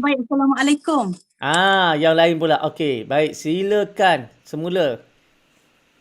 Baik, Assalamualaikum. Yang lain pula. Okey, baik. Silakan semula.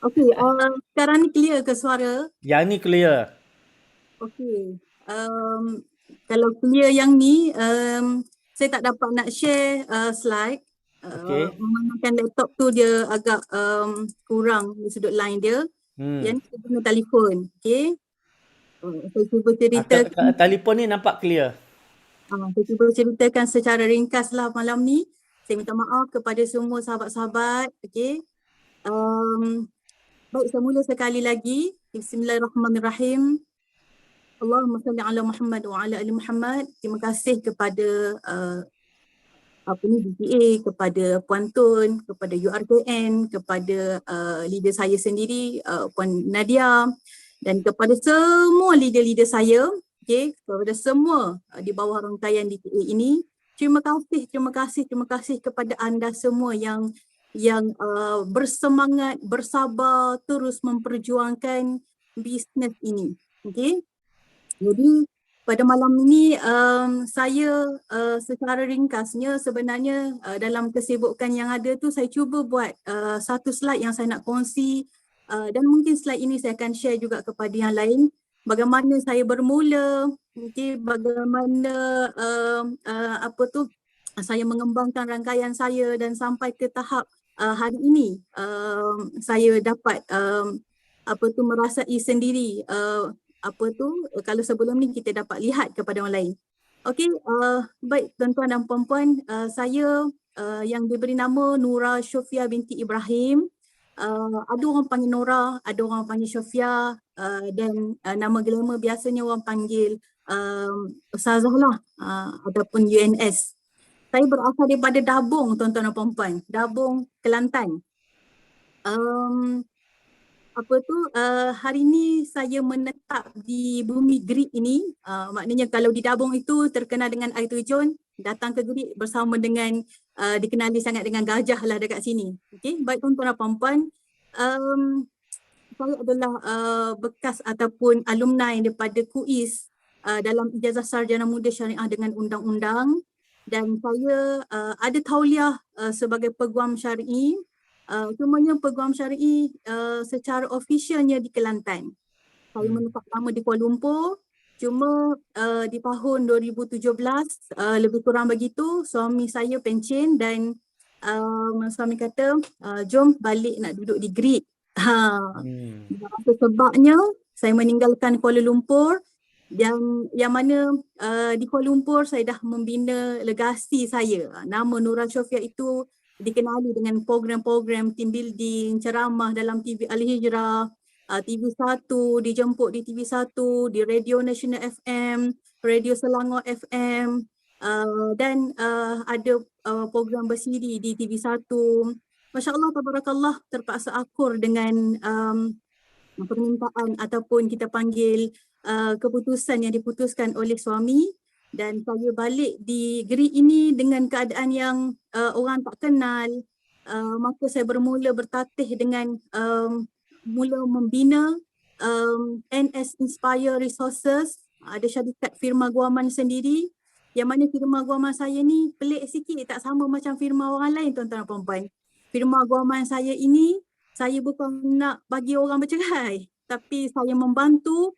Okey, sekarang ni clear ke suara? Yang ni clear. Okey. Kalau clear yang ni, saya tak dapat nak share slide. Okey. Menggunakan laptop tu dia agak kurang di sudut line dia. Hmm. Yang ni saya guna telefon. Okey. Saya cuba ceritakan, Telefon ni nampak clear. saya cuba ceritakan secara ringkas lah malam ni. Saya minta maaf kepada semua sahabat-sahabat. Okey. Um, Baik, saya mula sekali lagi. Bismillahirrahmanirrahim. Allahumma salli ala Muhammad wa ala ali Muhammad. Terima kasih kepada DPA, kepada Puan Tun, kepada URKN, kepada leader saya sendiri, Puan Nadia, dan kepada semua leader-leader saya, kepada semua di bawah rangkaian DPA ini. Terima kasih, terima kasih, terima kasih kepada anda semua yang bersemangat, bersabar, terus memperjuangkan bisnes ini. Jadi pada malam ini saya secara ringkasnya sebenarnya dalam kesibukan yang ada tu saya cuba buat satu slide yang saya nak kongsi, dan mungkin slide ini saya akan share juga kepada yang lain bagaimana saya bermula, bagaimana saya mengembangkan rangkaian saya dan sampai ke tahap hari ini saya dapat merasai sendiri kalau sebelum ni kita dapat lihat kepada orang lain. Okey, baik tuan-tuan dan puan-puan, saya yang diberi nama Nura Syofia binti Ibrahim. Ada orang panggil Nora, ada orang panggil Syofia, dan nama glamour biasanya orang panggil Ustazah lah, ataupun UNS. Saya berasal daripada Dabung, tuan-tuan dan puan-puan. Dabung, Kelantan. Hari ini saya menetap di bumi Gerik ini. Maknanya kalau di Dabung itu terkenal dengan air terjun, datang ke Gerik bersama dengan dikenali sangat dengan gajah lah dekat sini. Okey, baik tuan-tuan dan puan-puan. Saya adalah bekas ataupun alumni daripada KUIS dalam ijazah sarjana muda syariah dengan undang-undang, dan saya ada tauliah sebagai peguam syar'i. Cumanya peguam syar'i secara officialnya di Kelantan. Saya menetap lama di Kuala Lumpur. Cuma di tahun 2017 lebih kurang begitu suami saya pencen dan suami kata jom balik nak duduk di Greek. Sebabnya saya meninggalkan Kuala Lumpur yang mana di Kuala Lumpur saya dah membina legasi saya. Nama Nura Syofia itu dikenali dengan program-program team building, ceramah dalam TV Al-Hijrah, TV1, dijemput di TV1, di Radio Nasional FM, Radio Selangor FM, dan ada program bersiri di TV1. Masya Allah, tabarakallah, terpaksa akur dengan permintaan ataupun kita panggil keputusan yang diputuskan oleh suami, dan saya balik di Gerik ini dengan keadaan yang orang tak kenal. Maka saya bermula bertatih dengan mula membina NS Inspire Resources. Ada syarikat firma guaman sendiri, yang mana firma guaman saya ni pelik sikit, tak sama macam firma orang lain tuan-tuan dan puan-puan. Firma guaman saya ini, saya bukan nak bagi orang bercerai, tapi saya membantu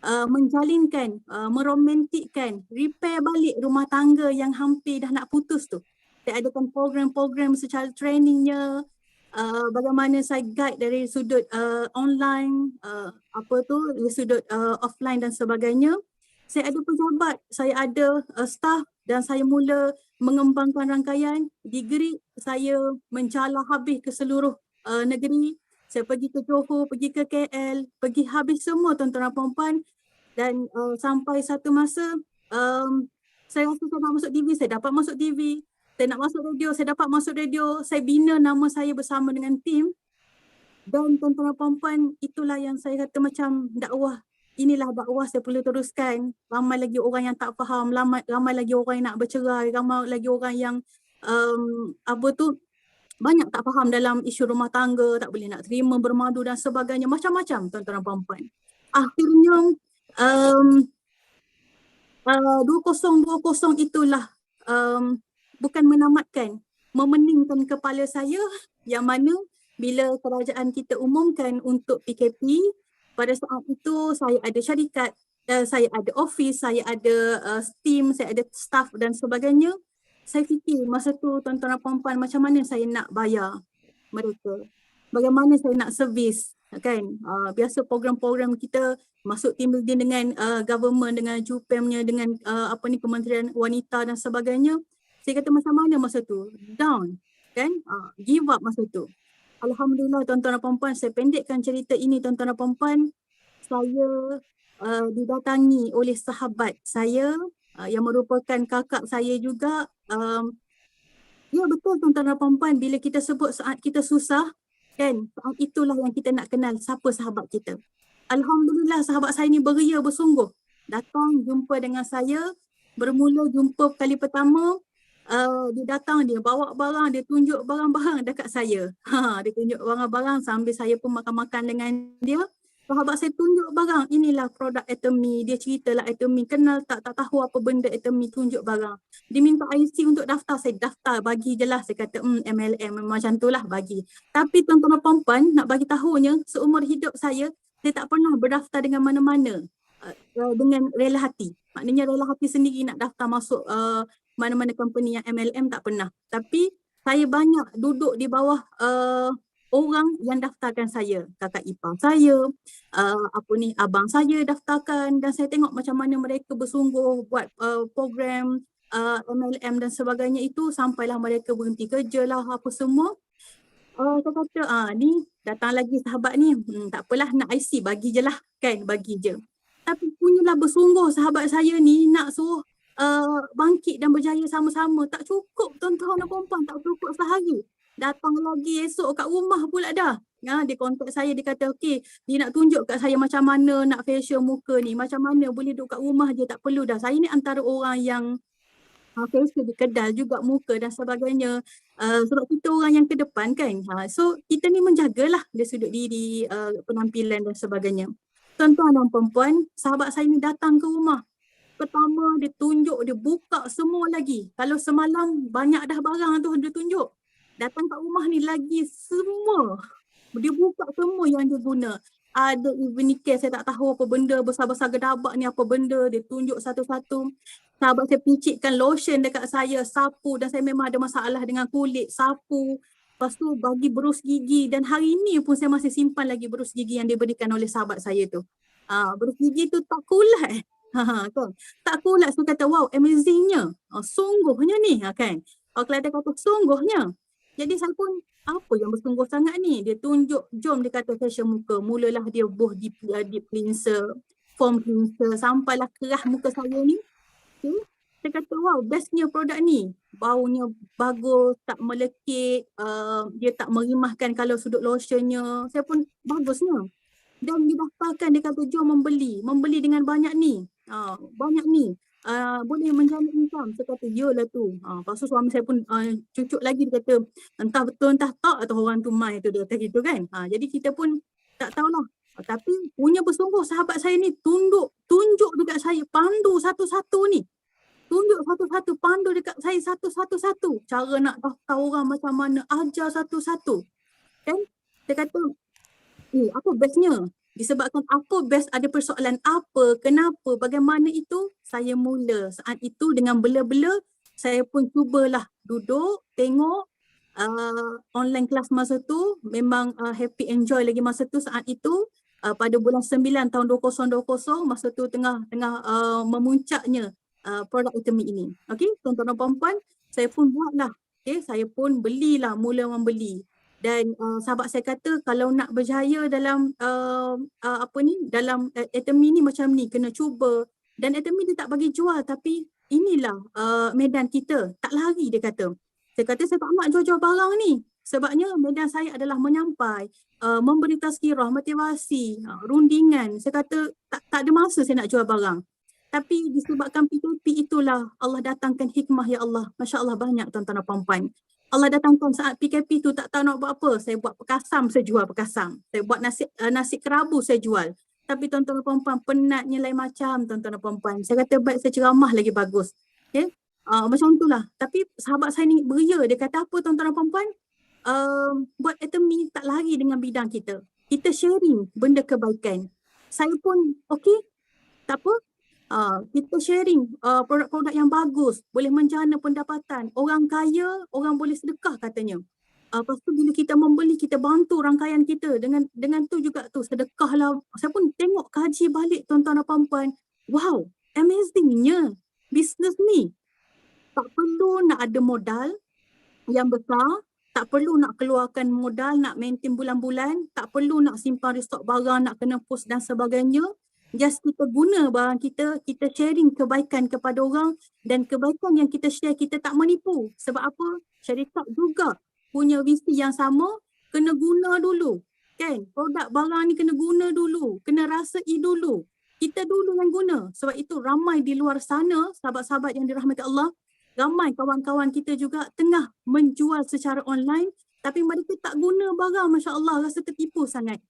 menjalinkan, meromantikkan, repair balik rumah tangga yang hampir dah nak putus tu. Saya adakan program-program secara trainingnya, bagaimana saya guide dari sudut online, dari sudut offline dan sebagainya. Saya ada pejabat, saya ada staff, dan saya mula mengembangkan rangkaian. Di Gerik, saya mencalar habis ke seluruh negeri. Saya pergi ke Johor, pergi ke KL, pergi habis semua tuan-tuan dan puan-puan. Dan sampai satu masa, saya rasa saya nak masuk TV, saya dapat masuk TV. Saya nak masuk radio, saya dapat masuk radio. Saya bina nama saya bersama dengan tim. Dan tuan-tuan dan puan-puan, itulah yang saya kata macam dakwah. Inilah dakwah saya perlu teruskan. Ramai lagi orang yang tak faham, ramai lagi orang yang nak bercerai, ramai lagi orang yang banyak tak faham dalam isu rumah tangga, tak boleh nak terima bermadu dan sebagainya, macam-macam tuan-tuan dan puan-puan. Akhirnya 2020 itulah bukan menamatkan, memeningkan kepala saya yang mana bila kerajaan kita umumkan untuk PKP, pada saat itu saya ada syarikat, saya ada office, saya ada team, saya ada staff dan sebagainya. Saya fikir masa tu tuan-tuan dan puan-puan, macam mana saya nak bayar mereka, bagaimana saya nak servis, kan. Biasa program-program kita masuk team building dengan government, dengan JUPEM-nya, dengan Kementerian Wanita dan sebagainya. Saya kata macam mana masa tu, down kan, give up masa tu. Alhamdulillah tuan-tuan dan puan-puan, saya pendekkan cerita ini tuan-tuan dan puan-puan, saya didatangi oleh sahabat saya yang merupakan kakak saya juga. Ya betul tuan-tuan dan puan-puan, bila kita sebut saat kita susah, kan, saat itulah yang kita nak kenal siapa sahabat kita. Alhamdulillah sahabat saya ni beria bersungguh. Datang jumpa dengan saya, bermula jumpa kali pertama, dia datang, dia bawa barang, dia tunjuk barang-barang dekat saya. Dia tunjuk barang-barang sambil saya pun makan-makan dengan dia. Sahabat saya tunjuk barang, inilah produk Atomy, dia ceritalah Atomy, kenal tak tahu apa benda Atomy, tunjuk barang. Dia minta IC untuk daftar, saya daftar, bagi je lah. Saya kata MLM macam tu lah, bagi. Tapi tuan-tuan dan puan-puan, nak bagi tahunya, seumur hidup saya tak pernah berdaftar dengan mana-mana dengan rela hati. Maknanya rela hati sendiri nak daftar masuk mana-mana company yang MLM, tak pernah. Tapi saya banyak duduk di bawah orang yang daftarkan saya, kakak ipar saya, abang saya daftarkan, dan saya tengok macam mana mereka bersungguh buat program MLM dan sebagainya itu, sampailah mereka berhenti kerja lah apa semua. Saya kata ni datang lagi sahabat ni, tak apalah, nak IC bagi je lah, kan, bagi je. Tapi punyalah bersungguh sahabat saya ni nak suruh bangkit dan berjaya sama-sama. Tak cukup tuan-tuan dan puan-puan, tak cukup sehari. Datang lagi esok kat rumah pula dah. Dia kontak saya, dia kata okey, dia nak tunjuk kat saya macam mana nak facial muka ni, macam mana boleh duduk kat rumah je, tak perlu dah. Saya ni antara orang yang facial di kedai juga muka dan sebagainya. Sebab kita orang yang ke depan kan. So kita ni menjagalah dari sudut diri, penampilan dan sebagainya. Tuan-tuan dan perempuan, sahabat saya ni datang ke rumah. Pertama dia tunjuk, dia buka semua lagi. Kalau semalam banyak dah barang tu dia tunjuk. Datang kat rumah ni lagi semua. Dia buka semua yang dia guna. Ada evening care, saya tak tahu apa benda, besar-besar gedabak ni apa benda, dia tunjuk satu-satu. Sahabat saya picitkan lotion dekat saya, sapu, dan saya memang ada masalah dengan kulit, sapu. Lepas tu bagi berus gigi, dan hari ni pun saya masih simpan lagi berus gigi yang diberikan oleh sahabat saya tu. Berus gigi tu tak kulat. Kan? Tak kulat, saya kata wow, amazingnya. Sungguhnya ni, kan. Kalau Kelantan kata sungguhnya. Jadi saya pun, apa yang bersungguh sangat ni? Dia tunjuk, jom dia kata facial muka. Mulalah dia buh deep cleanser, foam cleanser, sampailah kerah muka saya ni. Okay. Saya kata wow, bestnya produk ni. Baunya bagus, tak melekit, dia tak merimahkan kalau sudut lotionnya. Saya pun bagusnya. Dan didaftarkan, dia kata jom membeli. Membeli dengan banyak ni. Banyak ni. Boleh menjamin income. Saya kata yalah tu. Lepas tu suami saya pun cucuk lagi, dia kata entah betul entah tak atau orang tu mai tu, dia kata gitu kan. Jadi kita pun tak tahulah. Tapi punya bersungguh sahabat saya ni tunjuk dekat saya, pandu satu-satu ni. Tunjuk satu-satu, pandu dekat saya satu-satu. Cara nak daftar orang macam mana, ajar satu-satu. Kan? Saya kata, apa bestnya? Disebabkan apa best, ada persoalan apa, kenapa, bagaimana itu, saya mula saat itu dengan bela-bela. Saya pun cubalah duduk, tengok online kelas masa tu, memang happy enjoy lagi masa tu saat itu. Pada bulan 9 tahun 2020, masa tu tengah memuncaknya produk Atomy ini. Okey, tuan-tuan dan puan-puan, saya pun buatlah. Okey, saya pun belilah, mula membeli. Dan sahabat saya kata kalau nak berjaya dalam dalam Atomy ni macam ni, kena cuba. Dan Atomy dia tak bagi jual, tapi inilah medan kita, tak lari dia kata. Saya kata saya tak nak jual-jual barang ni. Sebabnya medan saya adalah menyampai, memberi tazkirah, motivasi, rundingan. Saya kata tak ada masa saya nak jual barang. Tapi disebabkan PKP itulah Allah datangkan hikmah, ya Allah. Masya Allah banyak tuan-tuan dan puan-puan. Allah datangkan saat PKP tu tak tahu nak buat apa. Saya buat perkasam, saya jual perkasam. Saya buat nasi kerabu, saya jual. Tapi tuan-tuan dan puan-puan, penatnya lain macam tuan-tuan dan puan-puan. Saya kata baik saya ceramah lagi bagus. Okay? Macam itulah. Tapi sahabat saya ni beria, dia kata apa tuan-tuan dan puan-puan, buat atomi tak lari dengan bidang kita. Kita sharing benda kebaikan. Saya pun okey, tak apa. Kita sharing produk-produk yang bagus, boleh menjana pendapatan. Orang kaya, orang boleh sedekah katanya. Lepas tu bila kita membeli, kita bantu rangkaian kita. Dengan tu juga tu, sedekah lah. Saya pun tengok kaji balik tuan-tuan dan puan-puan. Wow, amazingnya bisnes ni. Tak perlu nak ada modal yang besar, tak perlu nak keluarkan modal, nak maintain bulan-bulan, tak perlu nak simpan restock barang, nak kena post dan sebagainya. Just kita guna barang kita, kita sharing kebaikan kepada orang, dan kebaikan yang kita share kita tak menipu. Sebab apa? Syarikat juga punya visi yang sama, kena guna dulu. Kan? Produk barang ni kena guna dulu, kena rasai dulu. Kita dulu yang guna. Sebab itu ramai di luar sana, sahabat-sahabat yang dirahmati Allah, ramai kawan-kawan kita juga tengah menjual secara online, tapi mereka tak guna barang, Masya Allah, rasa tertipu sangat.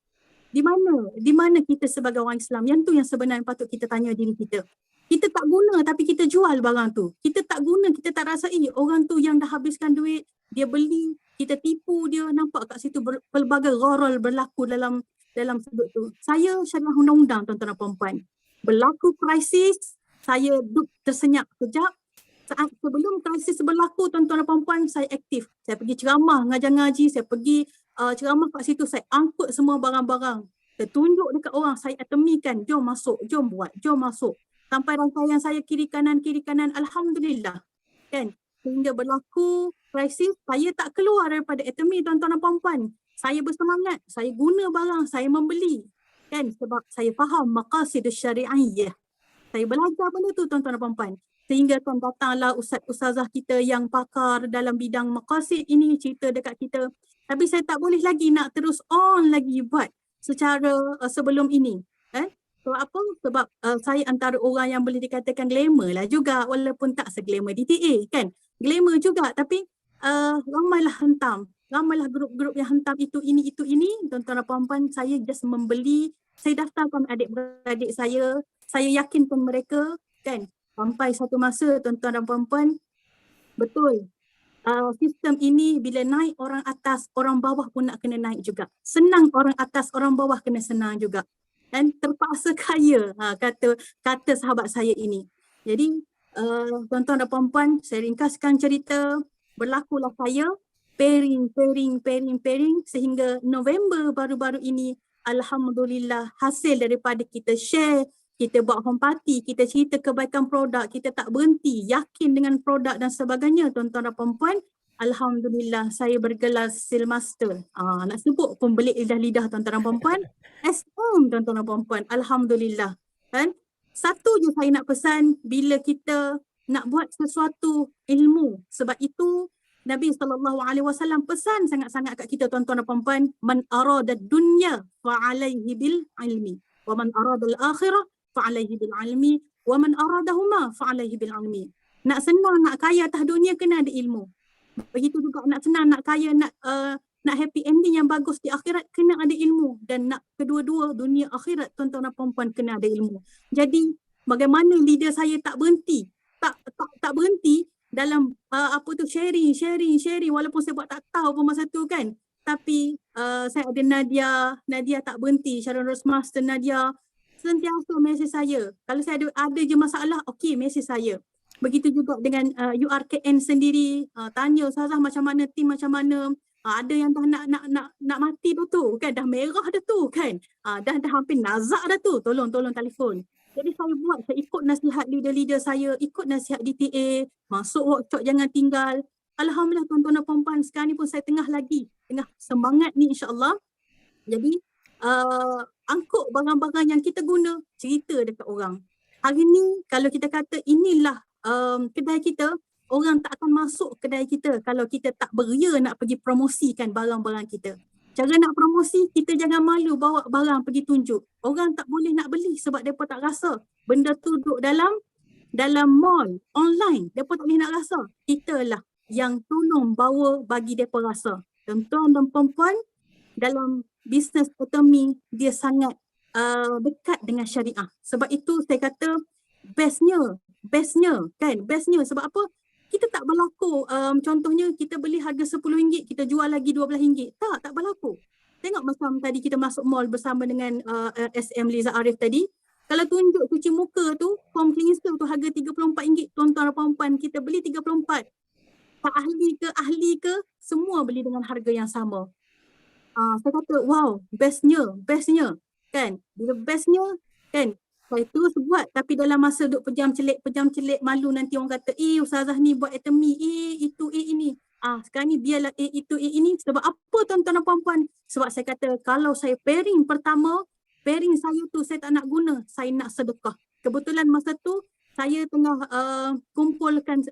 Di mana kita sebagai orang Islam? Yang tu yang sebenarnya patut kita tanya diri kita. Kita tak guna tapi kita jual barang tu. Kita tak guna, kita tak rasai. Orang tu yang dah habiskan duit, dia beli, kita tipu dia, nampak kat situ pelbagai gharal berlaku dalam sudut tu. Saya syariah undang-undang tuan-tuan dan puan-puan. Berlaku krisis, saya duduk tersenyap kejap. Saat sebelum krisis berlaku, tuan-tuan dan puan-puan, saya aktif. Saya pergi ceramah, ngajar ngaji, saya pergi ceramah kat situ, saya angkut semua barang-barang. Saya tunjuk dekat orang, saya atomikan, jom masuk, jom buat, jom masuk. Sampai rangkaian saya kiri kanan, Alhamdulillah. Kan? Sehingga berlaku krisis, saya tak keluar daripada atomi, tuan-tuan dan puan-puan. Saya bersemangat, saya guna barang, saya membeli. Kan? Sebab saya faham maqasid syari'iyah. Saya belajar benda tu, tuan-tuan dan puan-puan. Sehingga kan datanglah ustaz-ustazah kita yang pakar dalam bidang maqasid ini cerita dekat kita. Tapi saya tak boleh lagi nak terus on lagi buat secara sebelum ini. Sebab apa? Sebab saya antara orang yang boleh dikatakan glamour lah juga, walaupun tak seglamour DTA kan. Glamour juga, tapi ramailah hentam. Ramailah grup-grup yang hentam itu ini. Tuan-tuan dan puan-puan, saya just membeli, saya daftarkan adik-beradik saya yakinkan mereka kan. Sampai satu masa tuan-tuan dan puan-puan, betul. Sistem ini bila naik orang atas, orang bawah pun nak kena naik juga. Senang orang atas, orang bawah kena senang juga. Dan terpaksa kaya, kata sahabat saya ini. Jadi tuan-tuan dan puan-puan, saya ringkaskan cerita, berlakulah saya pairing sehingga November baru-baru ini, alhamdulillah hasil daripada kita share, kita buat home party, kita cerita kebaikan produk, kita tak berhenti, yakin dengan produk dan sebagainya, tuan-tuan dan puan-puan. Alhamdulillah saya bergelar Seal Master. Nak sebut pun belik lidah-lidah tuan-tuan dan puan-puan. SM tuan-tuan dan puan-puan. Alhamdulillah. Kan? Satu je saya nak pesan, bila kita nak buat sesuatu ilmu. Sebab itu Nabi SAW pesan sangat-sangat kat kita tuan-tuan dan puan-puan, man arada dunya fa'alaihi bil ilmi wa man arada al-akhirah fa'alaihi bil ilmi wa man aradahuma fa'alaihi bil ilmi. Nak senang, nak kaya atas dunia kena ada ilmu. Begitu juga nak senang, nak kaya, nak happy ending yang bagus di akhirat kena ada ilmu. Dan nak kedua-dua dunia akhirat tuan-tuan dan puan-puan kena ada ilmu. Jadi bagaimana leader saya tak berhenti, tak berhenti dalam sharing walaupun saya buat tak tahu pun masa tu kan. Tapi saya ada Nadia tak berhenti, Sharon Rosemaster Nadia sentiasa mesej saya. Kalau saya ada je masalah, okey mesej saya. Begitu juga dengan URKN sendiri, tanya Ustazah macam mana, tim macam mana. Ada yang dah nak mati dah tu kan, dah merah dah tu kan. Dah hampir nazak dah tu, tolong telefon. Jadi saya ikut nasihat leader-leader saya, ikut nasihat DTA, masuk workshop jangan tinggal. Alhamdulillah tuan-tuan dan puan-puan, sekarang ni pun saya tengah semangat ni insya-Allah. Jadi angkut barang-barang yang kita guna, cerita dekat orang. Hari ni kalau kita kata inilah kedai kita, orang tak akan masuk kedai kita kalau kita tak beria nak pergi promosikan barang-barang kita. Cara nak promosi, kita jangan malu bawa barang pergi tunjuk. Orang tak boleh nak beli sebab mereka tak rasa. Benda tu duduk dalam mall, online, mereka tak boleh nak rasa. Kita lah yang tolong bawa bagi mereka rasa. Tuan-tuan dan puan-puan, dalam bisnes atomi, dia sangat dekat dengan syariah. Sebab itu saya kata bestnya kan, bestnya sebab apa? Kita tak berlaku, contohnya kita beli harga RM10, kita jual lagi RM12. Tak berlaku. Tengok macam tadi kita masuk mall bersama dengan SM Liza Arif tadi. Kalau tunjuk cuci muka tu, foam cleanser tu harga RM34, tuan-tuan dan puan-puan, kita beli RM34. Tak ahli ke, semua beli dengan harga yang sama. Saya kata, wow, bestnya. Kan? Bila bestnya, kan? Saya terus buat, tapi dalam masa duk pejam celik, malu nanti orang kata, Ustazah ni buat atomi, itu, ini. Sekarang ni biarlah itu, ini. Sebab apa tuan-tuan dan puan-puan? Sebab saya kata, kalau saya pairing pertama, pairing saya tu saya tak nak guna, saya nak sedekah. Kebetulan masa tu, saya tengah kumpulkan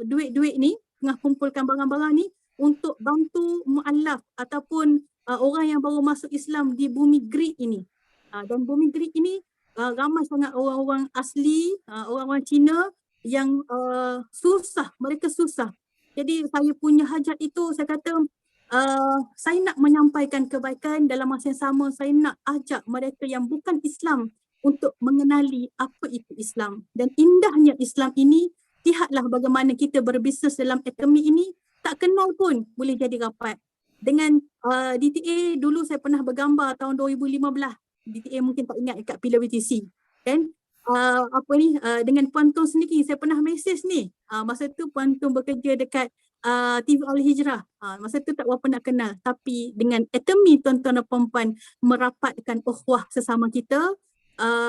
duit-duit ni, tengah kumpulkan barang-barang ni untuk bantu mu'alaf ataupun orang yang baru masuk Islam di bumi Greek ini. Dan bumi Greek ini ramai sangat orang-orang asli, orang-orang Cina yang susah, mereka susah. Jadi saya punya hajat itu, saya kata saya nak menyampaikan kebaikan, dalam masa yang sama saya nak ajak mereka yang bukan Islam untuk mengenali apa itu Islam. Dan indahnya Islam ini, lihatlah bagaimana kita berbisnes dalam akademi ini, tak kenal pun boleh jadi rapat. Dengan DTA, dulu saya pernah bergambar tahun 2015. DTA mungkin tak ingat dekat Pilar WTC. Kan? Dengan Puan Tun sendiri, saya pernah mesej ni. Masa tu Puan Tun bekerja dekat TV Al-Hijrah. Masa tu tak berapa nak kenal. Tapi dengan akademi tuan-tuan dan puan-puan merapatkan ukhuwah sesama kita,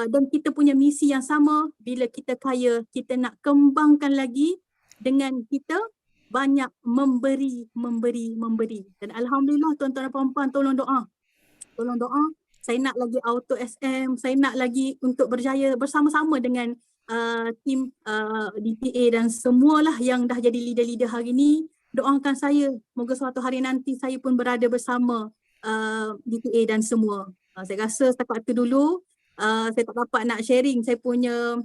dan kita punya misi yang sama. Bila kita kaya, kita nak kembangkan lagi dengan kita banyak memberi. Dan alhamdulillah tuan-tuan dan puan-puan, tolong doa. Saya nak lagi auto SM, saya nak lagi untuk berjaya bersama-sama dengan tim DTA dan semualah yang dah jadi leader-leader hari ni. Doakan saya, moga suatu hari nanti saya pun berada bersama DTA dan semua. Saya rasa setakat itu dulu. Saya tak dapat nak sharing saya punya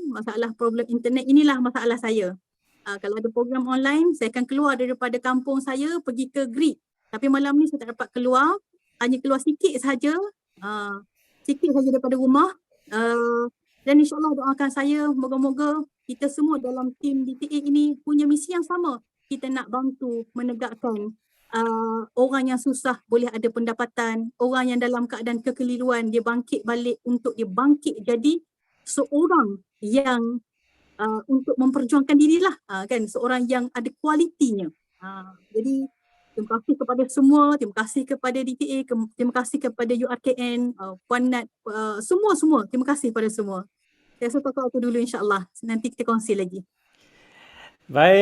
masalah problem internet. Inilah masalah saya. Kalau ada program online, saya akan keluar daripada kampung saya pergi ke Greek. Tapi malam ni saya tak dapat keluar, hanya keluar sikit saja daripada rumah. Dan insyaAllah doakan saya, moga-moga kita semua dalam tim DTA ini punya misi yang sama. Kita nak bantu menegakkan orang yang susah boleh ada pendapatan, orang yang dalam keadaan kekeliruan dia bangkit balik untuk dia bangkit jadi seorang yang untuk memperjuangkan dirilah, kan, seorang yang ada kualitinya. Jadi terima kasih kepada semua, terima kasih kepada DTA, terima kasih kepada URKN, Puan Nat, semua, terima kasih kepada semua. Saya rasa tak itu dulu insyaAllah, nanti kita kongsi lagi. Baik.